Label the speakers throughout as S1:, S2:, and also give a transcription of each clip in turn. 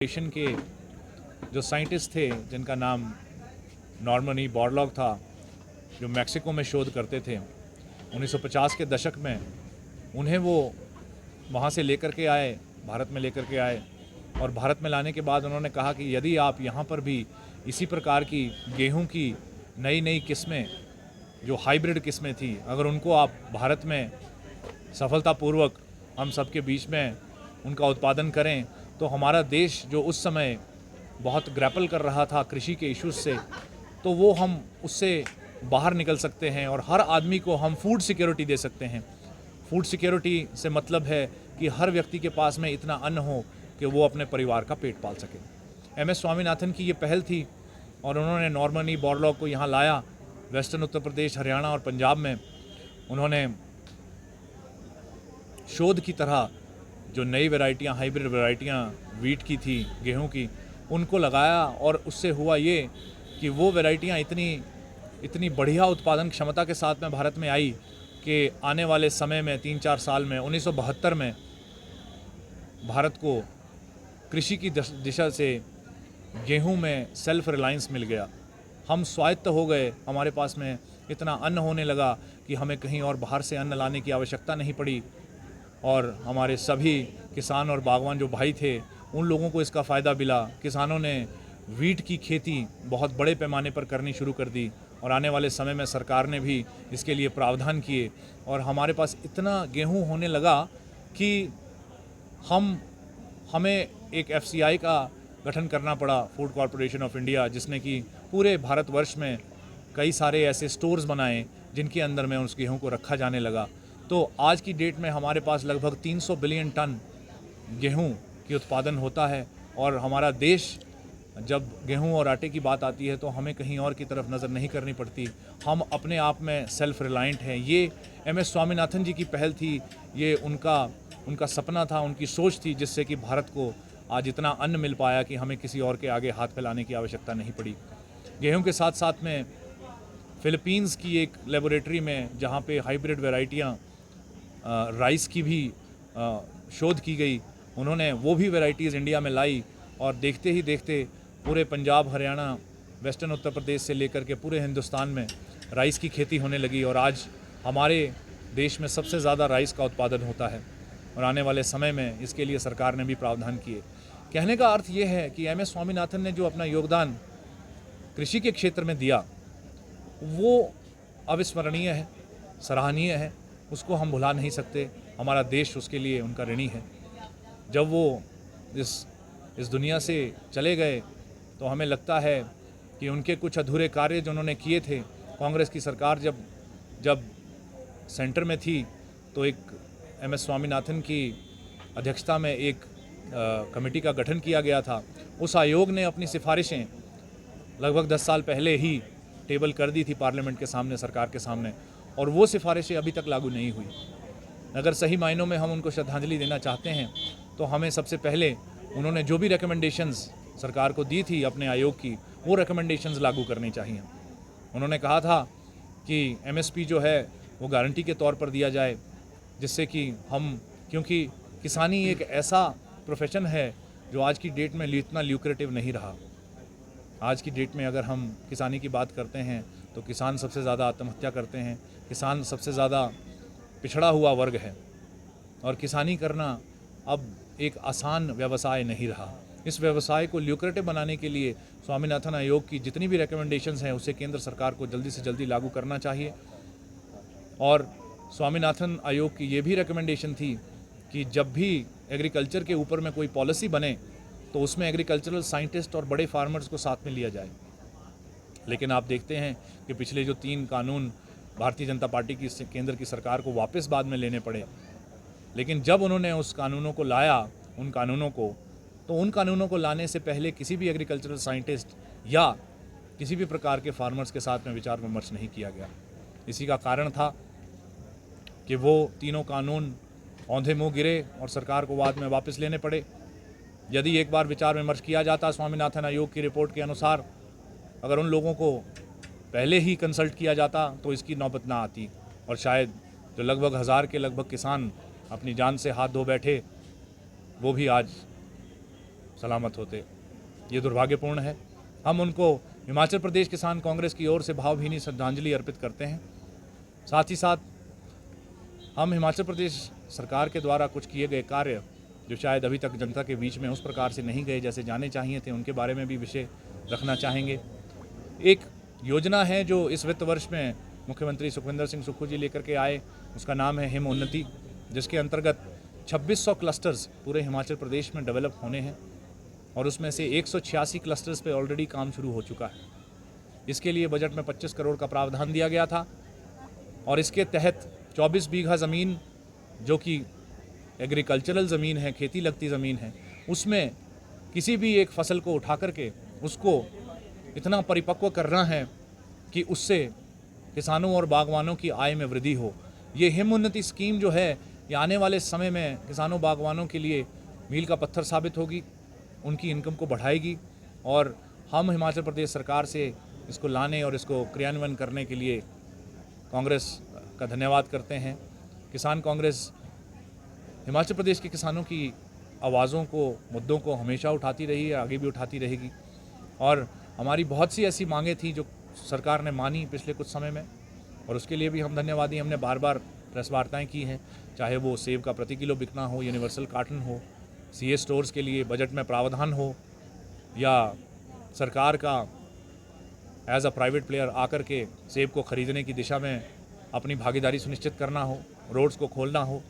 S1: Asian के जो scientist थे जिनका नाम नॉर्मन ई बॉरलॉग था, जो मैक्सिको में शोध करते थे 1950 के दशक में, उन्हें वो वहाँ से लेकर के आए, भारत में लेकर के आए। और भारत में लाने के बाद उन्होंने कहा कि यदि आप यहाँ पर भी इसी प्रकार की गेहूं की नई नई किस्में, जो हाइब्रिड किस्में थी, अगर उनको आप भारत में सफलतापूर्वक हम सबके बीच में उनका उत्पादन करें, तो हमारा देश जो उस समय बहुत ग्रैपल कर रहा था कृषि के इश्यूज से, तो वो हम उससे बाहर निकल सकते हैं और हर आदमी को हम फूड सिक्योरिटी दे सकते हैं। फूड सिक्योरिटी से मतलब है कि हर व्यक्ति के पास में इतना अन्न हो कि वो अपने परिवार का पेट पाल सके। एम एस स्वामीनाथन की ये पहल थी और उन्होंने नॉर्मन ई बॉरलॉग को यहाँ लाया। वेस्टर्न उत्तर प्रदेश, हरियाणा और पंजाब में उन्होंने शोध की तरह जो नई वैरायटियाँ, हाइब्रिड वैरायटियाँ वीट की थी, गेहूं की, उनको लगाया। और उससे हुआ ये कि वो वैरायटियाँ इतनी बढ़िया उत्पादन क्षमता के साथ में भारत में आई कि आने वाले समय में 3-4 साल में 1972 में भारत को कृषि की दिशा से गेहूं में सेल्फ रिलायंस मिल गया। हम स्वायत्त हो गए, हमारे पास में इतना अन्न होने लगा कि हमें कहीं और बाहर से अन्न लाने की आवश्यकता नहीं पड़ी। और हमारे सभी किसान और बागवान जो भाई थे, उन लोगों को इसका फ़ायदा मिला। किसानों ने वीट की खेती बहुत बड़े पैमाने पर करनी शुरू कर दी और आने वाले समय में सरकार ने भी इसके लिए प्रावधान किए और हमारे पास इतना गेहूं होने लगा कि हमें एक FCI का गठन करना पड़ा, फूड कॉरपोरेशन ऑफ इंडिया, जिसने कि पूरे भारतवर्ष में कई सारे ऐसे स्टोर्स बनाए जिनके अंदर में उस गेहूं को रखा जाने लगा। तो आज की डेट में हमारे पास लगभग 300 बिलियन टन गेहूं की उत्पादन होता है और हमारा देश, जब गेहूं और आटे की बात आती है तो हमें कहीं और की तरफ नज़र नहीं करनी पड़ती। हम अपने आप में सेल्फ रिलायंट हैं। ये एम एस स्वामीनाथन जी की पहल थी, ये उनका सपना था, उनकी सोच थी, जिससे कि भारत को आज इतना अन्न मिल पाया कि हमें किसी और के आगे हाथ फैलाने की आवश्यकता नहीं पड़ी। गेहूं के साथ साथ में फिलीपींस की एक लेबोरेटरी में, जहाँ पे हाइब्रिड वैरायटियाँ राइस की भी शोध की गई, उन्होंने वो भी वैरायटीज़ इंडिया में लाई और देखते ही देखते पूरे पंजाब, हरियाणा, वेस्टर्न उत्तर प्रदेश से लेकर के पूरे हिंदुस्तान में राइस की खेती होने लगी और आज हमारे देश में सबसे ज़्यादा राइस का उत्पादन होता है और आने वाले समय में इसके लिए सरकार ने भी प्रावधान किए। कहने का अर्थ ये है कि एम एस स्वामीनाथन ने जो अपना योगदान कृषि के क्षेत्र में दिया, वो अविस्मरणीय है, सराहनीय है, उसको हम भुला नहीं सकते। हमारा देश उसके लिए उनका ऋणी है। जब वो इस दुनिया से चले गए तो हमें लगता है कि उनके कुछ अधूरे कार्य जो उन्होंने किए थे, कांग्रेस की सरकार जब सेंटर में थी तो एक एम एस स्वामीनाथन की अध्यक्षता में एक कमेटी का गठन किया गया था। उस आयोग ने अपनी सिफारिशें लगभग 10 साल पहले ही टेबल कर दी थी पार्लियामेंट के सामने, सरकार के सामने, और वो सिफारिशें अभी तक लागू नहीं हुई। अगर सही मायनों में हम उनको श्रद्धांजलि देना चाहते हैं तो हमें सबसे पहले उन्होंने जो भी रिकमेंडेशंस सरकार को दी थी अपने आयोग की, वो रिकमेंडेशंस लागू करनी चाहिए। उन्होंने कहा था कि MSP जो है वो गारंटी के तौर पर दिया जाए, जिससे कि क्योंकि किसानी एक ऐसा प्रोफेशन है जो आज की डेट में इतना ल्यूक्रेटिव नहीं रहा। आज की डेट में अगर हम किसानी की बात करते हैं तो किसान सबसे ज़्यादा आत्महत्या करते हैं, किसान सबसे ज़्यादा पिछड़ा हुआ वर्ग है और किसानी करना अब एक आसान व्यवसाय नहीं रहा। इस व्यवसाय को ल्यूक्रेटिव बनाने के लिए स्वामीनाथन आयोग की जितनी भी रिकमेंडेशंस हैं उसे केंद्र सरकार को जल्दी से जल्दी लागू करना चाहिए। और स्वामीनाथन आयोग की ये भी रिकमेंडेशन थी कि जब भी एग्रीकल्चर के ऊपर में कोई पॉलिसी बने तो उसमें एग्रीकल्चरल साइंटिस्ट और बड़े फार्मर्स को साथ में लिया जाए। लेकिन आप देखते हैं कि पिछले जो 3 कानून भारतीय जनता पार्टी की केंद्र की सरकार को वापस बाद में लेने पड़े, लेकिन जब उन्होंने उस कानूनों को लाया, उन कानूनों को लाने से पहले किसी भी एग्रीकल्चरल साइंटिस्ट या किसी भी प्रकार के फार्मर्स के साथ में विचार विमर्श नहीं किया गया। इसी का कारण था कि वो तीनों कानून औंधे मुँह गिरे और सरकार को बाद में वापस लेने पड़े। यदि एक बार विचार विमर्श किया जाता स्वामीनाथन आयोग की रिपोर्ट के अनुसार, अगर उन लोगों को पहले ही कंसल्ट किया जाता तो इसकी नौबत ना आती और शायद जो लगभग 1000 के लगभग किसान अपनी जान से हाथ धो बैठे, वो भी आज सलामत होते। ये दुर्भाग्यपूर्ण है। हम उनको हिमाचल प्रदेश किसान कांग्रेस की ओर से भावभीनी श्रद्धांजलि अर्पित करते हैं। साथ ही साथ हम हिमाचल प्रदेश सरकार के द्वारा कुछ किए गए कार्य जो शायद अभी तक जनता के बीच में उस प्रकार से नहीं गए जैसे जाने चाहिए थे, उनके बारे में भी विषय रखना चाहेंगे। एक योजना है जो इस वित्त वर्ष में मुख्यमंत्री सुखविंदर सिंह सुक्खू जी लेकर के आए, उसका नाम है हिम उन्नति, जिसके अंतर्गत 2600 क्लस्टर्स पूरे हिमाचल प्रदेश में डेवलप होने हैं और उसमें से 186 क्लस्टर्स पे ऑलरेडी काम शुरू हो चुका है। इसके लिए बजट में 25 करोड़ का प्रावधान दिया गया था और इसके तहत 24 बीघा ज़मीन जो कि एग्रीकल्चरल ज़मीन है, खेती लगती ज़मीन है, उसमें किसी भी एक फसल को उठा करके उसको इतना परिपक्व करना है कि उससे किसानों और बागवानों की आय में वृद्धि हो। ये हिम उन्नति स्कीम जो है ये आने वाले समय में किसानों बागवानों के लिए मील का पत्थर साबित होगी, उनकी इनकम को बढ़ाएगी और हम हिमाचल प्रदेश सरकार से इसको लाने और इसको क्रियान्वयन करने के लिए कांग्रेस का धन्यवाद करते हैं। किसान कांग्रेस हिमाचल प्रदेश के किसानों की आवाज़ों को, मुद्दों को हमेशा उठाती रही है, आगे भी उठाती रहेगी और हमारी बहुत सी ऐसी मांगें थी जो सरकार ने मानी पिछले कुछ समय में और उसके लिए भी हम धन्यवादी। हमने बार बार प्रेस वार्ताएँ की हैं, चाहे वो सेब का प्रति किलो बिकना हो, यूनिवर्सल कार्टन हो, सीए स्टोर्स के लिए बजट में प्रावधान हो या सरकार का एज अ प्राइवेट प्लेयर आकर के सेब को ख़रीदने की दिशा में अपनी भागीदारी सुनिश्चित करना हो, रोड्स को खोलना हो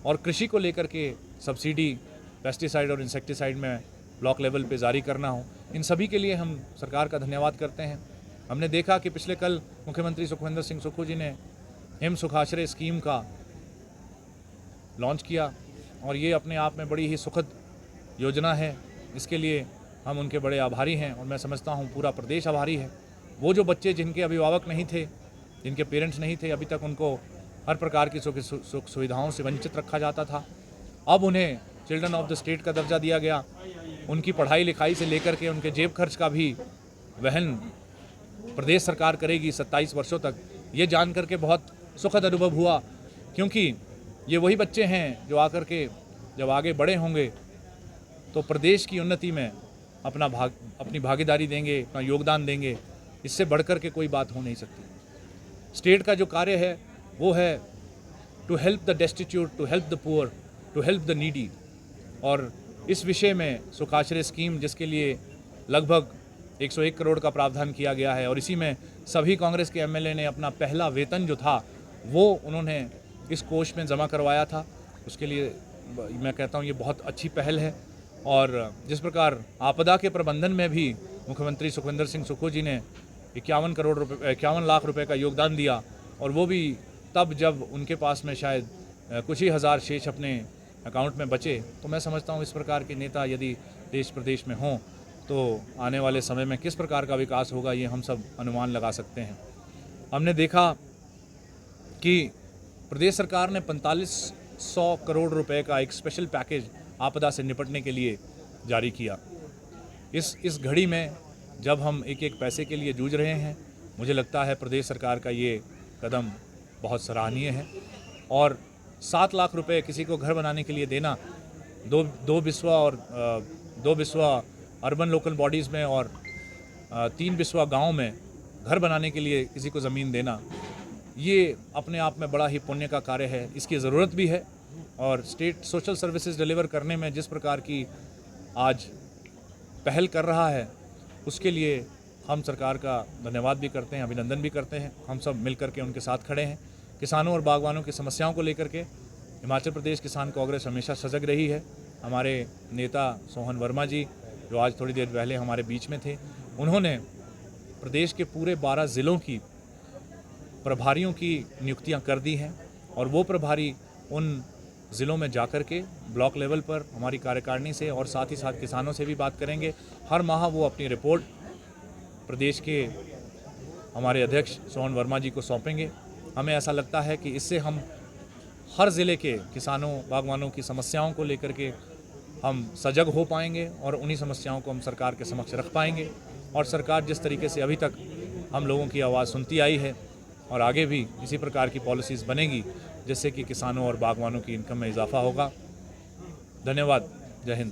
S1: और कृषि को लेकर के सब्सिडी पेस्टिसाइड और इंसेक्टिसाइड में ब्लॉक लेवल पे जारी करना हो। इन सभी के लिए हम सरकार का धन्यवाद करते हैं। हमने देखा कि पिछले कल मुख्यमंत्री सुखविंदर सिंह सुक्खू जी ने हिम सुखाश्रय स्कीम का लॉन्च किया और ये अपने आप में बड़ी ही सुखद योजना है। इसके लिए हम उनके बड़े आभारी हैं और मैं समझता हूँ पूरा प्रदेश आभारी है। वो जो बच्चे जिनके अभिभावक नहीं थे, जिनके पेरेंट्स नहीं थे, अभी तक उनको हर प्रकार की सुख सुविधाओं से वंचित रखा जाता था, अब उन्हें चिल्ड्रन ऑफ द स्टेट का दर्जा दिया गया। उनकी पढ़ाई लिखाई से लेकर के उनके जेब खर्च का भी वहन प्रदेश सरकार करेगी 27 वर्षों तक। ये जान करके बहुत सुखद अनुभव हुआ क्योंकि ये वही बच्चे हैं जो आकर के जब आगे बड़े होंगे तो प्रदेश की उन्नति में अपनी भागीदारी देंगे, अपना योगदान देंगे। इससे बढ़कर के कोई बात हो नहीं सकती। स्टेट का जो कार्य है वो है to help the destitute, to help the poor, to help the needy. और इस विषय में सुखाश्रय स्कीम जिसके लिए लगभग 101 करोड़ का प्रावधान किया गया है और इसी में सभी कांग्रेस के एमएलए ने अपना पहला वेतन जो था वो उन्होंने इस कोष में जमा करवाया था। उसके लिए मैं कहता हूँ ये बहुत अच्छी पहल है। और जिस प्रकार आपदा के प्रबंधन में भी मुख्यमंत्री सुखविंदर सिंह सुक्खू जी ने 51 लाख रुपए का योगदान दिया और वो भी तब जब उनके पास में शायद कुछ ही हज़ार शेष अपने अकाउंट में बचे। तो मैं समझता हूँ इस प्रकार के नेता यदि देश प्रदेश में हों तो आने वाले समय में किस प्रकार का विकास होगा ये हम सब अनुमान लगा सकते हैं। हमने देखा कि प्रदेश सरकार ने 4500 करोड़ रुपए का एक स्पेशल पैकेज आपदा से निपटने के लिए जारी किया। इस घड़ी में जब हम एक एक पैसे के लिए जूझ रहे हैं, मुझे लगता है प्रदेश सरकार का ये कदम बहुत सराहनीय है। और 7 लाख रुपए किसी को घर बनाने के लिए देना, दो बिस्वा अर्बन लोकल बॉडीज़ में और 3 बिस्वा गांव में घर बनाने के लिए किसी को ज़मीन देना, ये अपने आप में बड़ा ही पुण्य का कार्य है। इसकी ज़रूरत भी है और स्टेट सोशल सर्विसेज डिलीवर करने में जिस प्रकार की आज पहल कर रहा है उसके लिए हम सरकार का धन्यवाद भी करते हैं, अभिनंदन भी करते हैं। हम सब मिलकर के उनके साथ खड़े हैं। किसानों और बागवानों की समस्याओं को लेकर के हिमाचल प्रदेश किसान कांग्रेस हमेशा सजग रही है। हमारे नेता सोहन वर्मा जी जो आज थोड़ी देर पहले हमारे बीच में थे, उन्होंने प्रदेश के पूरे 12 ज़िलों की प्रभारियों की नियुक्तियां कर दी हैं और वो प्रभारी उन ज़िलों में जाकर के ब्लॉक लेवल पर हमारी कार्यकारिणी से और साथ ही साथ किसानों से भी बात करेंगे। हर माह वो अपनी रिपोर्ट प्रदेश के हमारे अध्यक्ष सोहन वर्मा जी को सौंपेंगे। हमें ऐसा लगता है कि इससे हम हर ज़िले के किसानों बागवानों की समस्याओं को लेकर के हम सजग हो पाएंगे और उन्हीं समस्याओं को हम सरकार के समक्ष रख पाएंगे। और सरकार जिस तरीके से अभी तक हम लोगों की आवाज़ सुनती आई है और आगे भी इसी प्रकार की पॉलिसीज़ बनेगी जिससे कि किसानों और बागवानों की इनकम में इजाफा होगा। धन्यवाद। जय हिंद।